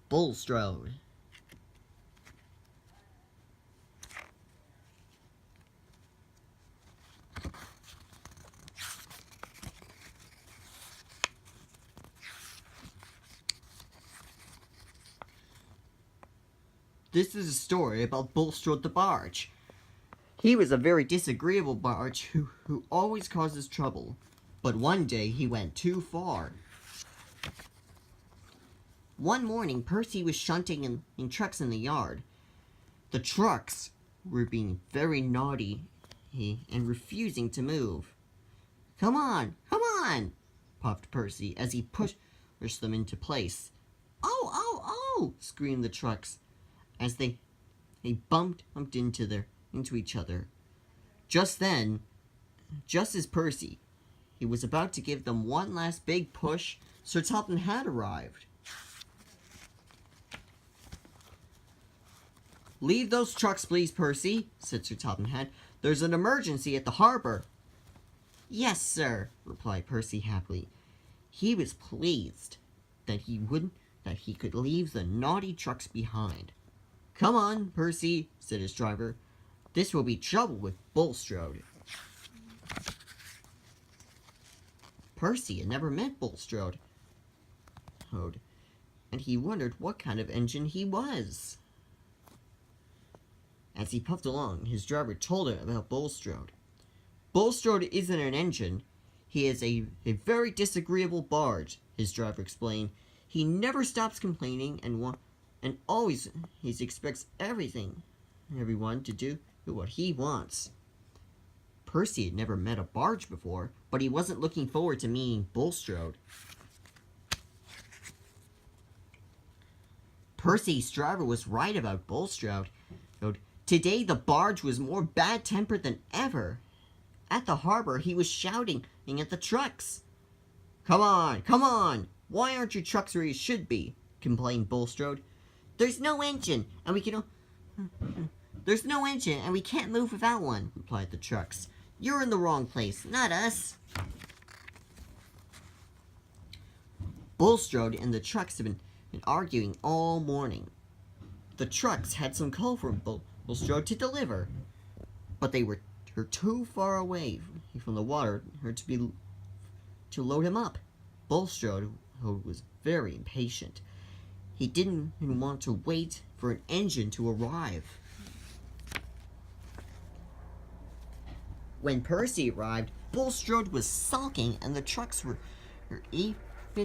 Bulstrode. This is a story about Bulstrode the barge. He was a very disagreeable barge who always causes trouble. But one day he went too far. One morning, Percy was shunting in trucks in the yard. The trucks were being very naughty and refusing to move. Come on, puffed Percy as he pushed them into place. Oh, screamed the trucks as they bumped into each other. Just then, just as Percy he was about to give them one last big push, Sir Topham had arrived. Leave those trucks, please, Percy, said Sir Topham Hatt. There's an emergency at the harbor. Yes, sir, replied Percy happily. He was pleased that he could leave the naughty trucks behind. Come on, Percy, said his driver. This will be trouble with Bulstrode. Percy had never met Bulstrode, and he wondered what kind of engine he was. As he puffed along, his driver told him about Bulstrode. Bulstrode isn't an engine. He is a very disagreeable barge, his driver explained. He never stops complaining and always he expects everyone to do what he wants. Percy had never met a barge before, but he wasn't looking forward to meeting Bulstrode. Percy's driver was right about Bulstrode. Today the barge was more bad-tempered than ever. At the harbor, he was shouting at the trucks. Come on! Why aren't your trucks where you should be? Complained Bulstrode. There's no engine, and we can't move without one, replied the trucks. You're in the wrong place, not us. Bulstrode and the trucks have been arguing all morning. The trucks had some coal from Bulstrode to deliver, but they were too far away from the water to load him up. Bulstrode was very impatient. He didn't want to wait for an engine to arrive. When Percy arrived, Bulstrode was sulking and the trucks were even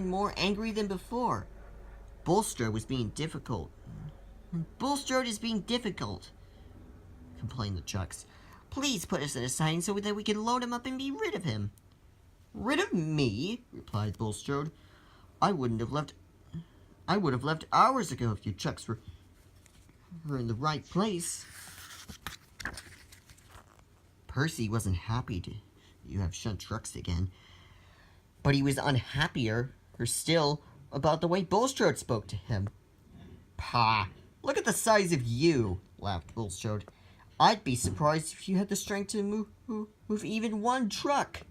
more angry than before. Bulstrode is being difficult, complained the trucks. Please put us in a sign so that we can load him up and be rid of him. Rid of me? Replied Bulstrode. I would have left hours ago if your trucks were in the right place. Percy wasn't happy you have shunt trucks again, but he was unhappier still about the way Bulstrode spoke to him. Pah! Look at the size of you, laughed Bulstrode. I'd be surprised if you had the strength to move even one truck.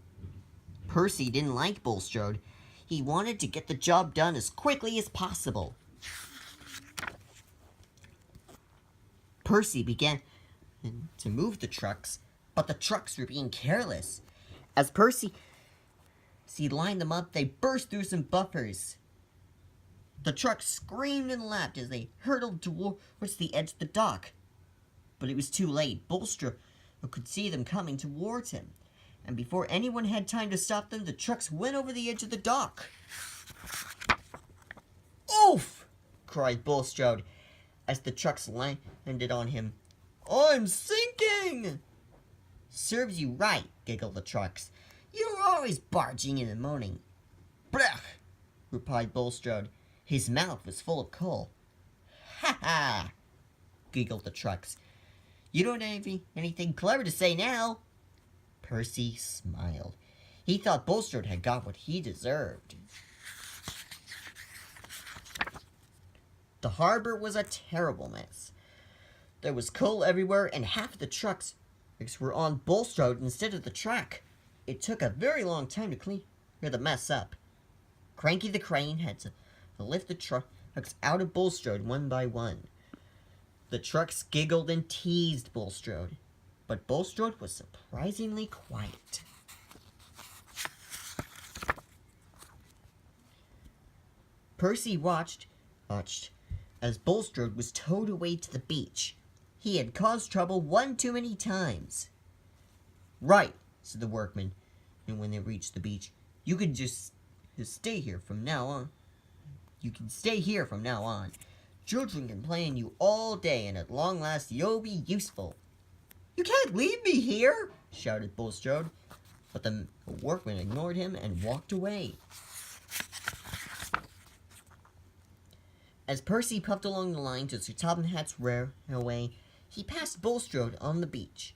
Percy didn't like Bulstrode. He wanted to get the job done as quickly as possible. Percy began to move the trucks, but the trucks were being careless. As Percy lined them up, they burst through some buffers. The trucks screamed and laughed as they hurtled towards the edge of the dock. But it was too late. Bulstrode could see them coming towards him, and before anyone had time to stop them, the trucks went over the edge of the dock. Oof! Cried Bulstrode as the trucks landed on him. I'm sinking! Serves you right, giggled the trucks. You're always barging in the morning. Blech! Replied Bulstrode. His mouth was full of coal. Ha ha! Giggled the trucks. You don't have anything clever to say now. Percy smiled. He thought Bulstrode had got what he deserved. The harbor was a terrible mess. There was coal everywhere, and half of the trucks were on Bulstrode instead of the track. It took a very long time to clear the mess up. Cranky the crane had to lift the trucks out of Bulstrode one by one. The trucks giggled and teased Bulstrode, but Bulstrode was surprisingly quiet. Percy watched as Bulstrode was towed away to the beach. He had caused trouble one too many times. "Right," said the workman, and when they reached the beach, "You can just stay here from now on. You can stay here from now on. Children can play on you all day, and at long last you'll be useful." "You can't leave me here," shouted Bulstrode, but the workman ignored him and walked away. As Percy puffed along the line to Sir Topham Hatt's railway, he passed Bulstrode on the beach.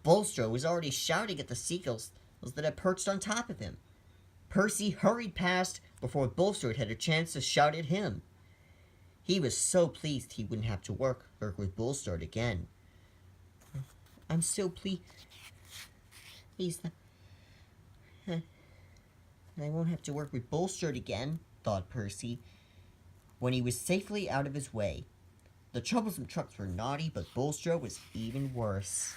Bulstrode was already shouting at the seagulls that had perched on top of him. Percy hurried past before Bulstrode had a chance to shout at him. He was so pleased he wouldn't have to work with Bulstrode again. "I'm so pleased that I won't have to work with Bulstrode again," thought Percy, when he was safely out of his way. The troublesome trucks were naughty, but Bulstrode was even worse.